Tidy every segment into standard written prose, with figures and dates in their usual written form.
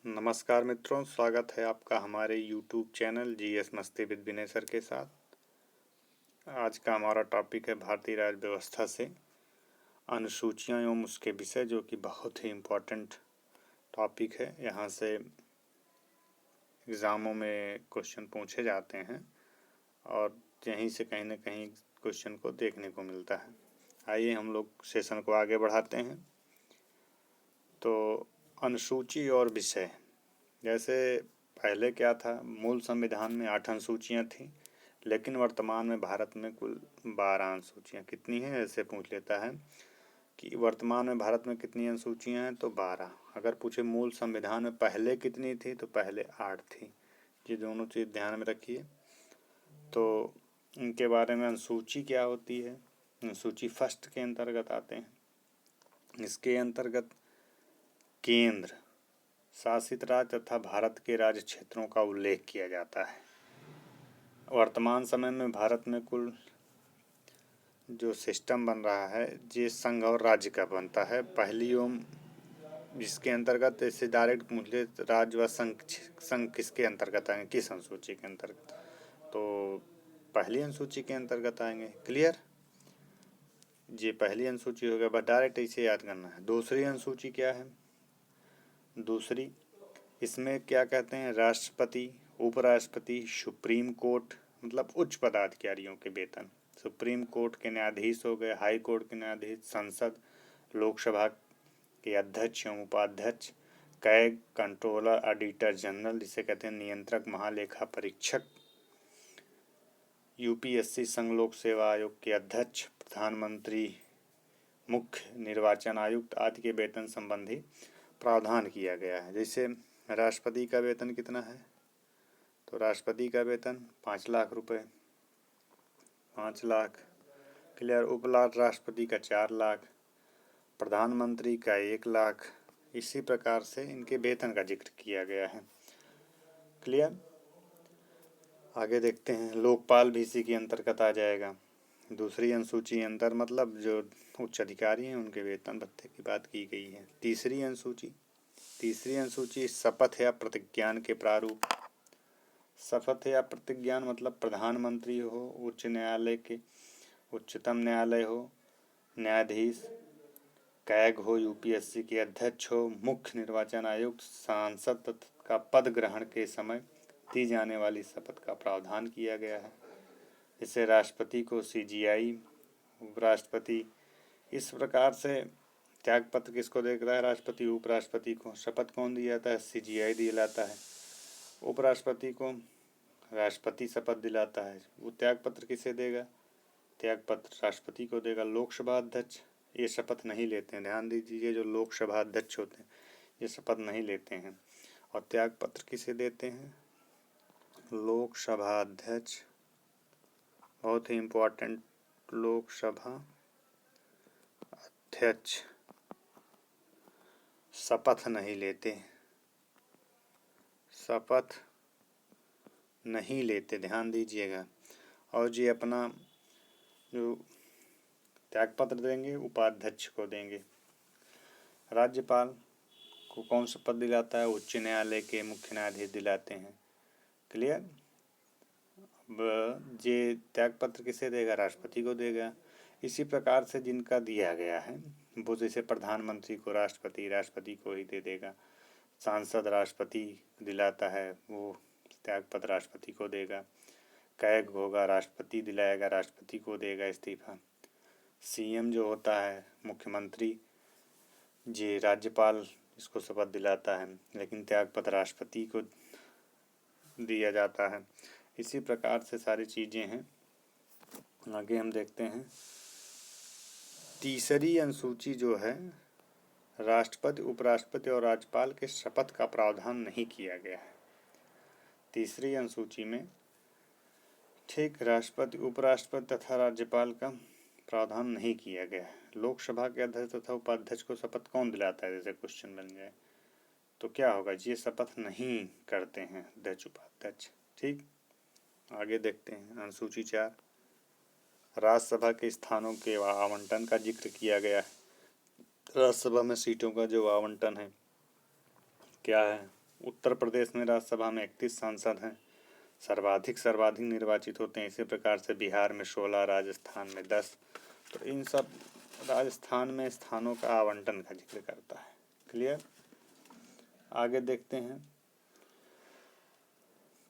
नमस्कार मित्रों, स्वागत है आपका हमारे YouTube चैनल जीएस मस्ती विद विनय सर के साथ। आज का हमारा टॉपिक है भारतीय राज्य व्यवस्था से अनुसूचियां एवं उसके विषय, जो कि बहुत ही इम्पोर्टेंट टॉपिक है। यहाँ से एग्ज़ामों में क्वेश्चन पूछे जाते हैं और यहीं से कहीं ना कहीं क्वेश्चन को देखने को मिलता है। आइए हम लोग सेशन को आगे बढ़ाते हैं। तो अनुसूची और विषय, जैसे पहले क्या था, मूल संविधान में 8 अनुसूचियाँ थीं, लेकिन वर्तमान में भारत में कुल 12 अनुसूचियाँ कितनी हैं ऐसे पूछ लेता है कि वर्तमान में भारत में कितनी अनुसूचियाँ हैं, तो 12। अगर पूछे मूल संविधान में पहले कितनी थी, तो पहले 8 थी। ये दोनों चीज़ ध्यान में रखिए। तो इनके बारे में, अनुसूची क्या होती है, अनुसूची फर्स्ट के अंतर्गत आते हैं। इसके अंतर्गत केंद्र शासित राज्य तथा भारत के राज्य क्षेत्रों का उल्लेख किया जाता है। वर्तमान समय में भारत में कुल जो सिस्टम बन रहा है, ये संघ और राज्य का बनता है। पहली ओम जिसके अंतर्गत इससे डायरेक्ट मुझे राज्य व संघ किसके अंतर्गत आएंगे, किस अनुसूची के अंतर्गत, तो पहली अनुसूची के अंतर्गत आएंगे। क्लियर, ये पहली अनुसूची हो गया, बस डायरेक्ट इसे याद करना है। दूसरी अनुसूची क्या है, दूसरी इसमें क्या कहते हैं, राष्ट्रपति, उपराष्ट्रपति, सुप्रीम कोर्ट मतलब उच्च पदाधिकारियों के वेतन, सुप्रीम कोर्ट के न्यायाधीश हो गए, हाई कोर्ट के न्यायाधीश, संसद, लोकसभा के अध्यक्ष एवं उपाध्यक्ष, कैग, कंट्रोलर, ऑडिटर जनरल जिसे कहते हैं नियंत्रक, महालेखा परीक्षक, यूपीएससी संघ लोक सेवा आयोग के अध्यक्ष, प्रधानमंत्री, मुख्य निर्वाचन आयुक्त आदि के वेतन संबंधी प्रावधान किया गया है। जैसे राष्ट्रपति का वेतन कितना है, तो राष्ट्रपति का वेतन 5 लाख रुपए, 5 लाख। क्लियर, उपराष्ट्रपति का 4 लाख, प्रधानमंत्री का 1 लाख। इसी प्रकार से इनके वेतन का जिक्र किया गया है। क्लियर, आगे देखते हैं। लोकपाल भी इसी के अंतर्गत आ जाएगा। दूसरी अनुसूची अंतर मतलब जो उच्च अधिकारी हैं उनके वेतन भत्ते की बात की गई है। तीसरी अनुसूची शपथ या प्रतिज्ञान के प्रारूप। शपथ या प्रतिज्ञान मतलब प्रधानमंत्री हो, उच्च न्यायालय के उच्चतम न्यायालय हो, न्यायाधीश, कैग हो, यूपीएससी के अध्यक्ष हो, मुख्य निर्वाचन आयुक्त, सांसद का पद ग्रहण के समय दी जाने वाली शपथ का प्रावधान किया गया है। इससे राष्ट्रपति को सीजीआई, उपराष्ट्रपति, इस प्रकार से त्याग पत्र किसको देता है, राष्ट्रपति, उपराष्ट्रपति को। शपथ कौन दिया जाता है, सीजीआई दिलाता है। उपराष्ट्रपति को राष्ट्रपति शपथ दिलाता है। वो त्याग पत्र किसे देगा, त्याग पत्र राष्ट्रपति को देगा। लोकसभा अध्यक्ष ये शपथ नहीं लेते हैं, ध्यान दीजिए, जो लोकसभा अध्यक्ष होते हैं ये शपथ नहीं लेते हैं। और त्याग पत्र किसे देते हैं, लोकसभा अध्यक्ष, बहुत ही इम्पोर्टेंट, लोकसभा अध्यक्ष शपथ नहीं लेते, शपथ नहीं लेते, ध्यान दीजिएगा। और जी अपना जो त्यागपत्र देंगे उपाध्यक्ष को देंगे। राज्यपाल को कौन शपथ दिलाता है, उच्च न्यायालय के मुख्य न्यायाधीश दिलाते हैं। क्लियर, अब ये त्यागपत्र किसे देगा, राष्ट्रपति को देगा। इसी प्रकार से जिनका दिया गया है वो, जैसे प्रधानमंत्री को राष्ट्रपति, राष्ट्रपति को ही दे देगा। सांसद राष्ट्रपति दिलाता है, वो त्यागपत्र राष्ट्रपति को देगा। कैग होगा, राष्ट्रपति दिलाएगा, राष्ट्रपति को देगा इस्तीफा। सीएम जो होता है, मुख्यमंत्री, जी राज्यपाल इसको शपथ दिलाता है, लेकिन त्यागपत्र राष्ट्रपति को दिया जाता है। इसी प्रकार से सारी चीज़ें हैं। आगे हम देखते हैं। तीसरी अनुसूची जो है, राष्ट्रपति, उपराष्ट्रपति और राज्यपाल के शपथ का प्रावधान नहीं किया गया है तीसरी अनुसूची में। ठीक, राष्ट्रपति, उपराष्ट्रपति तथा राज्यपाल का प्रावधान नहीं किया गया है। लोकसभा के अध्यक्ष तथा उपाध्यक्ष को शपथ कौन दिलाता है, जैसे क्वेश्चन बन जाए तो क्या होगा, ये शपथ नहीं करते हैं अध्यक्ष, उपाध्यक्ष। ठीक, आगे देखते हैं। अनुसूची 4, राज्यसभा के स्थानों के आवंटन का जिक्र किया गया है। राज्यसभा में सीटों का जो आवंटन है क्या है, उत्तर प्रदेश में राज्यसभा में 31 सांसद हैं, सर्वाधिक निर्वाचित होते हैं। इसी प्रकार से बिहार में 16, राजस्थान में 10। तो इन सब राजस्थान में स्थानों का आवंटन का जिक्र करता है। क्लियर। आगे देखते हैं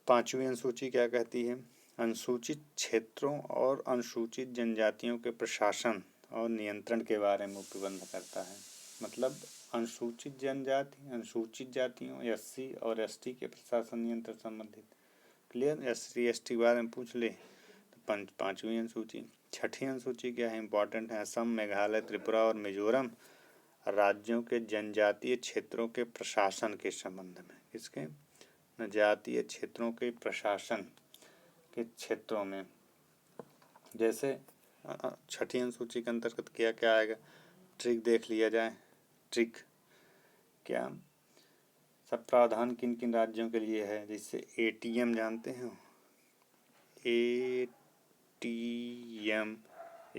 5वीं अनुसूची क्या कहती है। अनुसूचित क्षेत्रों और अनुसूचित जनजातियों के प्रशासन और नियंत्रण के बारे में उपबंध करता है। मतलब अनुसूचित जनजाति, अनुसूचित जातियों, SC और ST के प्रशासन नियंत्रण संबंधित। क्लियर। SC ST के बारे में पूछ ले तो 5वीं अनुसूची। 6ठी अनुसूची क्या है, इंपॉर्टेंट है। असम, मेघालय, त्रिपुरा और मिजोरम राज्यों के जनजातीय क्षेत्रों के प्रशासन के संबंध में। किसके? जनजातीय क्षेत्रों के प्रशासन के क्षेत्रों में। जैसे 6ठी अनुसूची के अंतर्गत क्या क्या आएगा, ट्रिक देख लिया जाए। ट्रिक क्या, सब प्रावधान किन किन राज्यों के लिए है। जैसे ATM जानते हो, ATM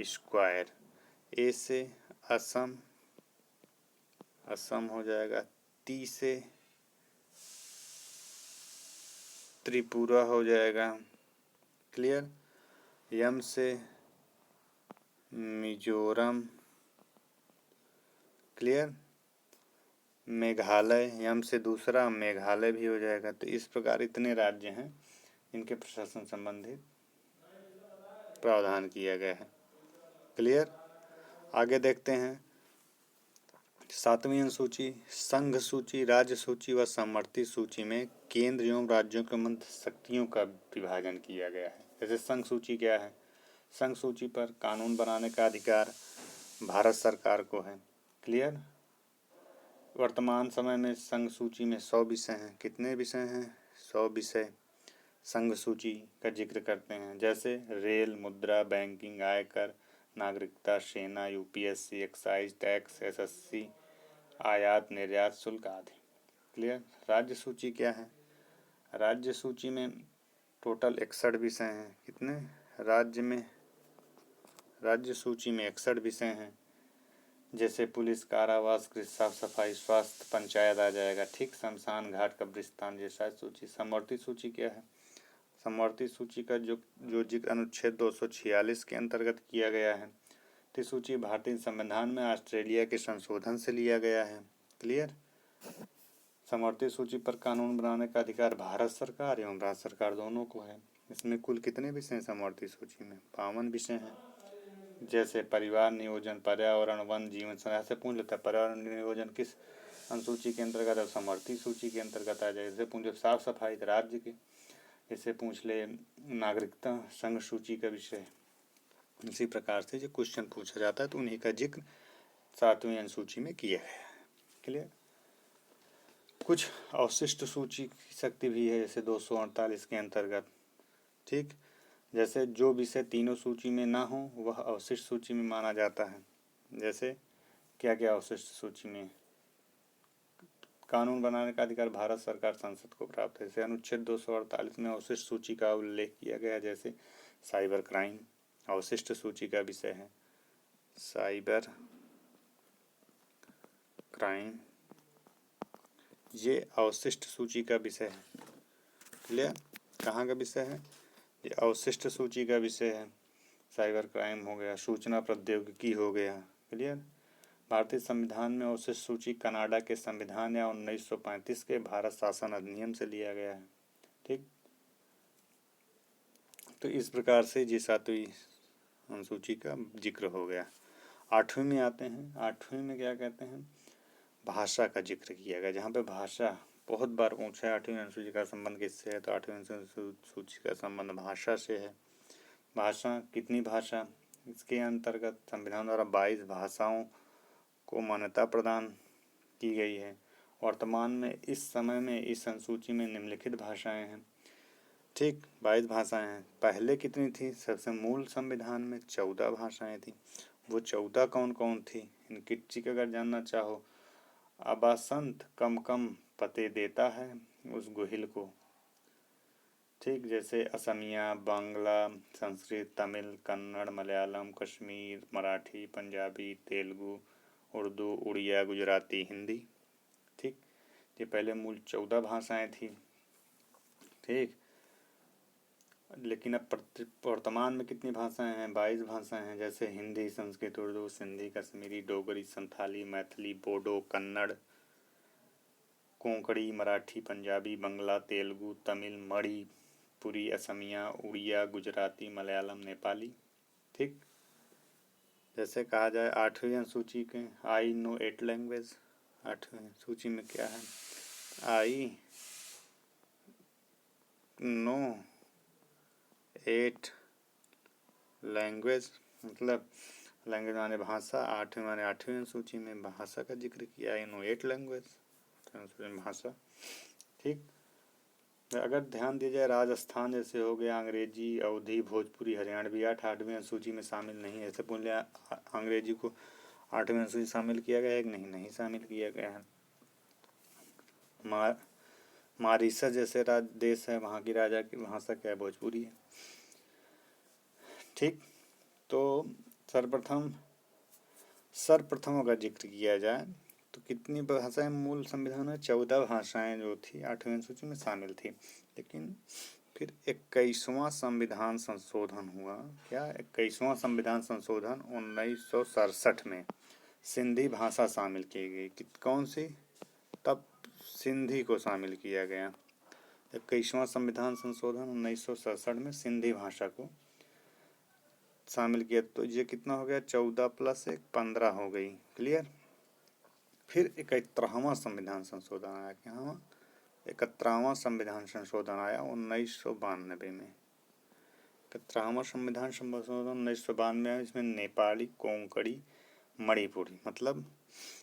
स्क्वायर। A से असम, असम हो जाएगा। T से त्रिपुरा हो जाएगा। क्लियर। M से मिजोरम। क्लियर। मेघालय, M से दूसरा मेघालय भी हो जाएगा। तो इस प्रकार इतने राज्य हैं इनके प्रशासन संबंधित प्रावधान किया गया है। क्लियर। आगे देखते हैं 7वीं अनुसूची। संघ सूची, राज्य सूची व समवर्ती सूची में केंद्र एवं राज्यों के मध्य शक्तियों का विभाजन किया गया है। जैसे संघ सूची क्या है, संघ सूची पर कानून बनाने का अधिकार भारत सरकार को है। क्लियर। वर्तमान समय में संघ सूची में 100 विषय हैं। कितने विषय हैं? 100 विषय संघ सूची का जिक्र करते हैं। जैसे रेल, मुद्रा, बैंकिंग, आयकर, नागरिकता, सेना, UPSC, एक्साइज टैक्स, SSC, आयात निर्यात शुल्क आदि। क्लियर। राज्य सूची क्या है, राज्य सूची में टोटल 61 विषय हैं। कितने राज्य में, राज्य सूची में 61 विषय हैं। जैसे पुलिस, कारावास, कृषि, साफ सफाई, स्वास्थ्य, पंचायत आ जाएगा। ठीक। शमशान घाट, कब्रिस्तान जैसा सूची। समवर्ती सूची क्या है, समवर्ती सूची का जो जिक्र अनुच्छेद 246 के अंतर्गत किया गया है। तो सूची भारतीय संविधान में ऑस्ट्रेलिया के संशोधन से लिया गया है। क्लियर। समवर्ती सूची पर कानून बनाने का अधिकार भारत सरकार एवं राज्य सरकार दोनों को है। इसमें कुल कितने विषय हैं समवर्ती सूची में? 52 विषय हैं। जैसे परिवार नियोजन, पर्यावरण, वन, जीवन से पूछ लेता है पर्यावरण नियोजन किस अनुसूची के अंतर्गत है, समवर्ती सूची के अंतर्गत आ जाए। जैसे पूछे साफ सफाई राज्य के, जैसे पूछ ले नागरिकता संघ सूची का विषय। इसी प्रकार से जो क्वेश्चन पूछा जाता है तो उन्हीं का जिक्र 7वीं अनुसूची में किया गया है। क्लियर। कुछ अवशिष्ट सूची की शक्ति भी है, जैसे 248 के अंतर्गत। ठीक। जैसे जो विषय तीनों सूची में ना हो वह अवशिष्ट सूची में माना जाता है। जैसे क्या क्या अवशिष्ट सूची में? कानून बनाने का अधिकार भारत सरकार संसद को प्राप्त है। जैसे अनुच्छेद 248 में अवशिष्ट सूची का उल्लेख किया गया। जैसे साइबर क्राइम अवशिष्ट सूची का विषय है। साइबर क्राइम ये अवशिष्ट सूची का विषय है। क्लियर। कहाँ का विषय है? ये अवशिष्ट सूची का विषय है। साइबर क्राइम हो गया, सूचना प्रौद्योगिकी हो गया। क्लियर। भारतीय संविधान में अवशिष्ट सूची कनाडा के संविधान या 1935 के भारत शासन अधिनियम से लिया गया है। ठीक। तो इस प्रकार से जी 7वीं अनुसूची का जिक्र हो गया। 8वीं में आते हैं। 8वीं में क्या कहते हैं, भाषा का जिक्र किया गया। जहाँ पे भाषा बहुत बार पूछा है 8वीं अनुसूची का संबंध किससे है, तो 8वीं अनुसूची का संबंध भाषा से है। भाषा, कितनी भाषा? इसके अंतर्गत संविधान द्वारा 22 भाषाओं को मान्यता प्रदान की गई है। वर्तमान में इस समय में इस अनुसूची में निम्नलिखित भाषाएं हैं। ठीक। 22 भाषाएं हैं। पहले कितनी थी? सबसे मूल संविधान में 14 भाषाएं थी। वो 14 कौन कौन थी? इनकी ट्रिक अगर जानना चाहो, अबासंत कम कम पते देता है उस गोहिल को। ठीक। जैसे असमिया, बांग्ला, संस्कृत, तमिल, कन्नड़, मलयालम, कश्मीर, मराठी, पंजाबी, तेलुगु, उर्दू, उड़िया, गुजराती, हिंदी। ठीक। ये पहले मूल 14 भाषाएं थी, ठीक। लेकिन अब वर्तमान में कितनी भाषाएं हैं? 22 भाषाएं हैं, जैसे हिंदी, संस्कृत, उर्दू, सिंधी, कश्मीरी, डोगरी, संथाली, मैथिली, बोडो, कन्नड़, कोंकणी, मराठी, पंजाबी, बंगला, तेलुगु, तमिल, मणिपुरी, असमिया, उड़िया, गुजराती, मलयालम, नेपाली, ठीक। जैसे कहा जाए 8वीं अनुसूची के आई नो 8 लैंग्वेज, 8वीं सूची में क्या है? आई नो 8 लैंग्वेज, मतलब लैंग्वेज माने भाषा, 8वीं माने 8वीं अनुसूची में भाषा का जिक्र किया। आई नो 8 लैंग्वेज, भाषा, ठीक। अगर ध्यान दिया जाए राजस्थान जैसे हो गया, अंग्रेजी, अवधी, भोजपुरी, हरियाणवी 8वीं अनुसूची में शामिल नहीं है। ऐसे बोले अंग्रेजी को 8वीं अनुसूची शामिल किया गया है कि नहीं? नहीं शामिल किया गया है। मॉरिशस जैसे देश है, वहाँ की राजा की भाषा क्या है? भोजपुरी है, ठीक। तो सर्वप्रथम अगर जिक्र किया जाए तो कितनी भाषाएं मूल संविधान में? 14 भाषाएं जो थी 8वीं अनुसूची में शामिल थी। लेकिन फिर 21वां संविधान संशोधन हुआ। क्या? 21वां संविधान संशोधन 1967 में सिंधी भाषा शामिल की गई। कौन सी? तब सिंधी को शामिल किया गया। 21वां संविधान संशोधन 1967 में सिंधी भाषा को शामिल किया। तो ये कितना हो गया? 14 + 1 15 हो गई। क्लियर? फिर 71वां संविधान संशोधन आया। क्या? 71वां संविधान संशोधन आया 1992 में। 71वां संविधान संशोधन 1992 में। इसमें नेपाली, कोंकणी, मणिपुरी, मतलब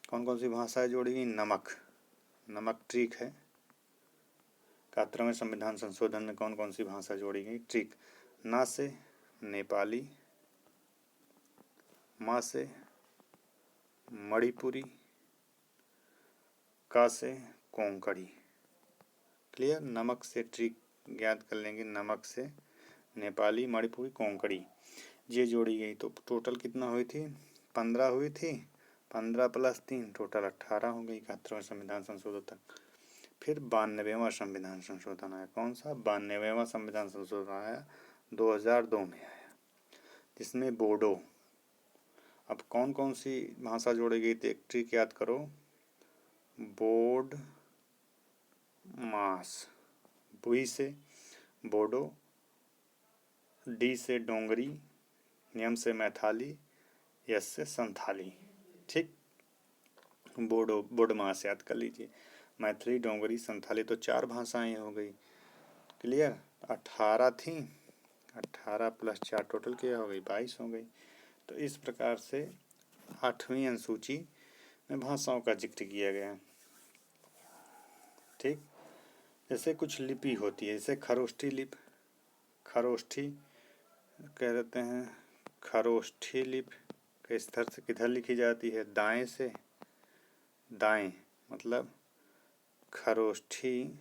कौन कौन सी भाषाएं जोड़ी गई? नमक ट्रिक है। 71वें संविधान संशोधन में कौन कौन सी भाषा जोड़ी गई? ट्रिक। ना से नेपाली, मा से मणिपुरी, का से कोंकणी। क्लियर? नमक से ट्रिक ज्ञात कर लेंगे। नमक से नेपाली, मणिपुरी, कोंकणी ये जोड़ी गई। तो टोटल कितना हुई थी? 15 हुई थी। 15 + 3 टोटल 18 हो गई 71वें संविधान संशोधन तक। फिर 92वां संविधान संशोधन आया। कौन सा? 92वां संविधान संशोधन आया 2002 में आया, जिसमें बोडो। अब कौन कौन सी भाषा जोड़ी गई थी? एक ट्रिक याद करो। बोड मास, बुई से बोडो, डी से डोंगरी, नियम से मैथाली, यस से संथाली, ठीक। बोडमास याद कर लीजिए। मैथिली, डोंगरी, संथाली, तो 4 भाषाएं हो गई। क्लियर? 18 थी, 18 + 4 टोटल क्या हो गई? 22 हो गई। तो इस प्रकार से 8वीं अनुसूची में भाषाओं का जिक्र किया गया, ठीक। जैसे कुछ लिपि होती है, जैसे खरोष्ठी लिपि, खरोष्ठी कह देते हैं। खरोष्ठी लिपि किस तरह से किधर लिखी जाती है? दाएं से दाएं, मतलब खरोष्ठी,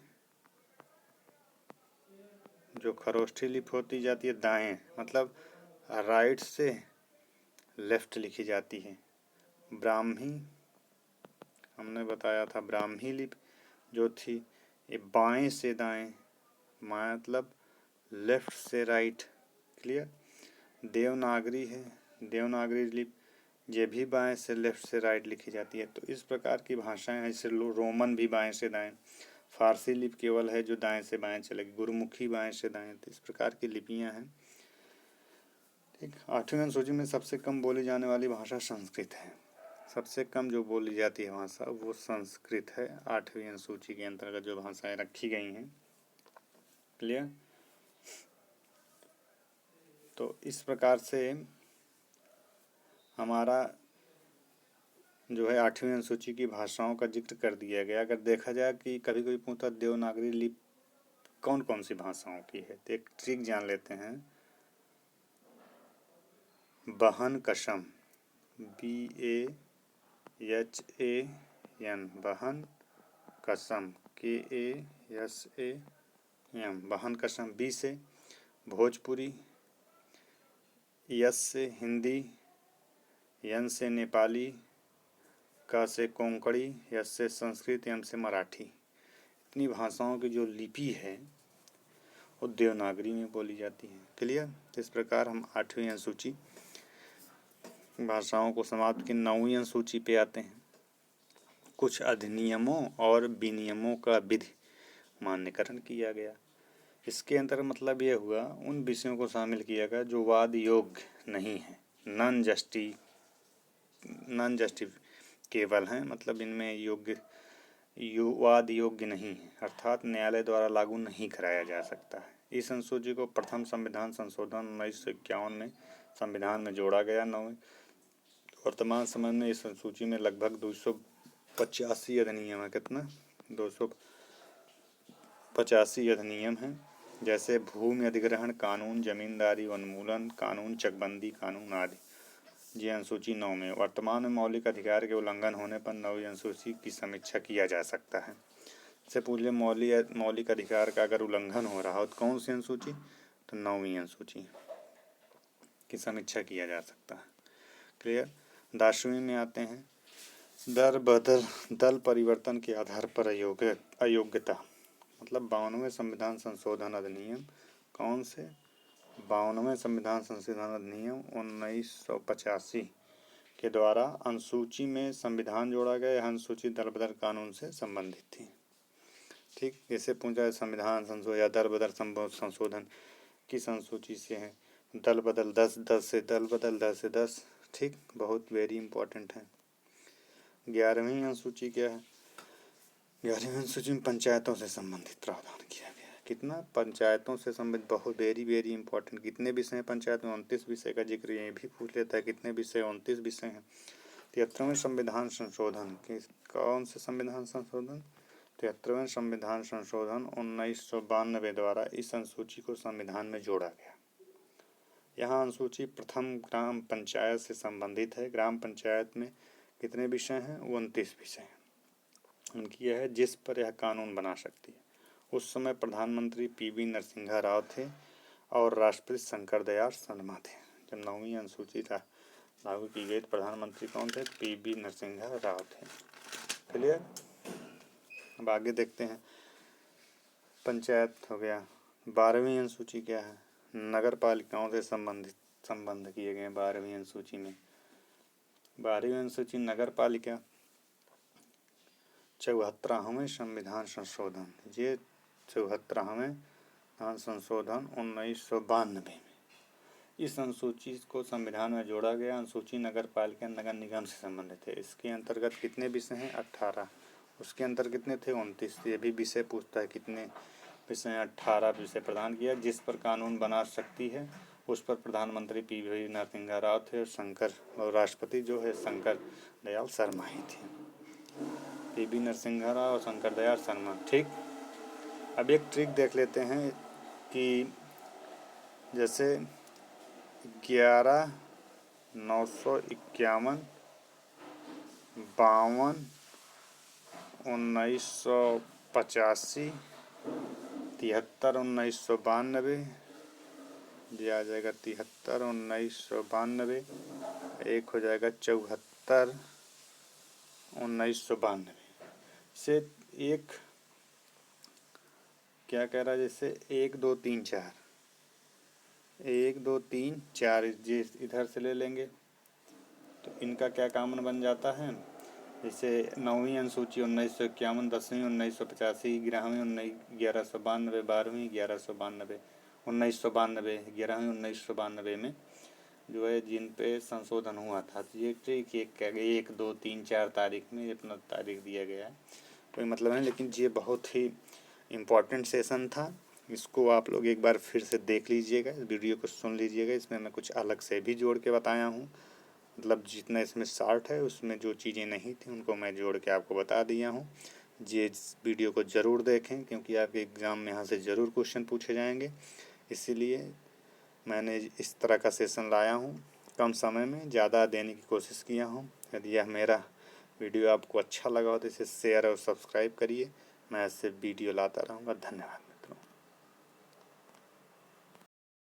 जो खरोष्ठी लिपि होती जाती है दाएं, मतलब राइट से लेफ्ट लिखी जाती है। ब्राह्मी, हमने बताया था, ब्राह्मी लिपि जो थी ये बाएं से दाएं, मतलब लेफ्ट से राइट। क्लियर? देवनागरी है, देवनागरी लिपि ये भी बाएं से लेफ्ट से राइट लिखी जाती है। तो इस प्रकार की भाषाएं हैं। जैसे रोमन भी बाएं से दाएं, फारसी लिपि केवल है जो दाएं से बाएं चलेगी, गुरुमुखी बाएं से दाएं। तो इस प्रकार की लिपियां हैं, ठीक। 8वीं अनुसूची में सबसे कम बोली जाने वाली भाषा संस्कृत है। सबसे कम जो बोली जाती है भाषा वो संस्कृत है। 8वीं अनुसूची के अंतर्गत जो भाषाएं रखी गई हैं। क्लियर? तो इस प्रकार से हमारा जो है 8वीं अनुसूची की भाषाओं का जिक्र कर दिया गया। अगर देखा जाए कि कभी कोई पूछता देवनागरी लिपि कौन कौन सी भाषाओं की है, तो एक ट्रिक जान लेते हैं। बहन कसम, BAHAN, बहन कसम, KASAM, बहन कसम। बी से भोजपुरी, यस से हिंदी, यन से नेपाली, का से कोंकणी, यस से संस्कृत, एम से मराठी। अपनी भाषाओं की जो लिपि है वो देवनागरी में बोली जाती है। क्लियर। इस प्रकार हम 8वीं अनुसूची भाषाओं को समाप्त की 9वीं अनुसूची पे आते हैं। कुछ अधिनियमों और विनियमों का विधि मान्यकरण किया गया। इसके अंतर मतलब यह हुआ उन विषयों को शामिल किया गया जो वाद योग्य नहीं है, नॉन जस्टिफिकेबल हैं, मतलब इनमें वाद योग्य नहीं है, अर्थात न्यायालय द्वारा लागू नहीं कराया जा सकता है। इस अनुसूची को प्रथम संविधान संशोधन 1951 में संविधान में जोड़ा गया। वर्तमान समय में इस अनुसूची में लगभग 285 अधिनियम है। कितना? 285 अधिनियम हैं, जैसे भूमि अधिग्रहण कानून, जमींदारी उन्मूलन कानून, चकबंदी कानून आदि। ये अनुसूची 9 में। वर्तमान में मौलिक अधिकार के उल्लंघन होने पर 9वीं अनुसूची की समीक्षा किया जा सकता है। इससे पूछे मौलिक अधिकार का अगर उल्लंघन हो रहा हो तो कौन सी अनुसूची? तो 9वीं अनुसूची की समीक्षा किया जा सकता है। क्लियर। 10वीं में आते हैं। दल परिवर्तन के आधार पर अयोग्यता, मतलब 52वें संविधान संशोधन अधिनियम। कौन से? 52वें संविधान संशोधन अधिनियम 1985 के द्वारा अनुसूची में संविधान जोड़ा गया। यह अनुसूची दल बदल कानून से संबंधित थी। ठीक। जैसे पूछा संविधान संशोधन या दल बदल संशोधन किस अनुसूची से है? दल बदल 10 से दल बदल 10 से 10। ठीक, बहुत वेरी इंपॉर्टेंट है। 11वीं अनुसूची क्या है? 11वीं अनुसूची में पंचायतों से संबंधित प्रावधान किया गया है। कितना? पंचायतों से संबंधित, बहुत वेरी इंपॉर्टेंट। कितने विषय हैं पंचायत में? 29 विषय का जिक्र ये भी पूछ लेता है। कितने विषय? 29 विषय हैं। 73वें संविधान संशोधन, कौन से संविधान संशोधन? 73वें संविधान संशोधन 1992 द्वारा इस अनुसूची को संविधान में जोड़ा गया। यहाँ अनुसूची प्रथम ग्राम पंचायत से संबंधित है। ग्राम पंचायत में कितने विषय हैं? 29 विषय हैं। उनकी यह है जिस पर यह कानून बना सकती है। उस समय प्रधानमंत्री पीवी नरसिम्हा राव थे और राष्ट्रपति शंकर दयाल शर्मा थे। जब 9वीं अनुसूची लागू की गई तो प्रधानमंत्री कौन थे? पीवी नरसिम्हा राव थे। क्लियर। अब आगे देखते हैं। पंचायत हो गया। 12वीं अनुसूची क्या है? नगर पालिकाओं से संबंध किए गए 12वीं अनुसूची में। 12वीं अनुसूची नगर पालिका। 74वें संविधान संशोधन, ये 74वें संशोधन 1992 में इस अनुसूची को संविधान में जोड़ा गया। अनुसूची नगर पालिका नगर निगम से संबंधित है। इसके अंतर्गत कितने विषय हैं? 18। उसके अंतर कितने थे? 29। ये भी विषय पूछता है कितने विषय? 18 विषय प्रदान किया। जिस पर कानून बना सकती है उस पर प्रधानमंत्री पीवी नरसिम्हा राव थे और राष्ट्रपति जो है शंकर दयाल शर्मा ही थे। पीवी नरसिम्हा राव और शंकर दयाल शर्मा। ठीक। अब एक ट्रिक देख लेते हैं कि जैसे 11, 951, 52, 1985, 73, 1992, ये आ जाएगा 73, 1992, एक हो जाएगा 74, 1992 से एक क्या कह रहा है? जैसे 1, 2, 3, 4, 1, 2, 3, 4 इधर से ले लेंगे तो इनका क्या कॉमन बन जाता है? जैसे 9वीं अनुसूची 1951, 10वीं 1985, 11वीं 1192, 12वीं 1192, 1992, 11वीं 1992 में जो है जिन पे संशोधन हुआ था। तो ये ट्रिक 1, 2, 3, 4 तारीख में अपना तारीख दिया गया है, कोई मतलब नहीं, लेकिन ये बहुत ही इम्पोर्टेंट सेशन था। इसको आप लोग एक बार फिर से देख लीजिएगा, इस वीडियो को सुन लीजिएगा। इसमें मैं कुछ अलग से भी जोड़ के बताया हूँ, मतलब जितना इसमें शार्ट है उसमें जो चीज़ें नहीं थी उनको मैं जोड़ के आपको बता दिया हूँ। ये वीडियो को ज़रूर देखें क्योंकि आपके एग्ज़ाम में यहाँ से ज़रूर क्वेश्चन पूछे जाएंगे। इसीलिए मैंने इस तरह का सेशन लाया हूँ, कम समय में ज़्यादा देने की कोशिश किया हूँ। यदि यह मेरा वीडियो आपको अच्छा लगा हो तो इसे शेयर और सब्सक्राइब करिए। मैं ऐसे वीडियो लाता रहूँगा। धन्यवाद।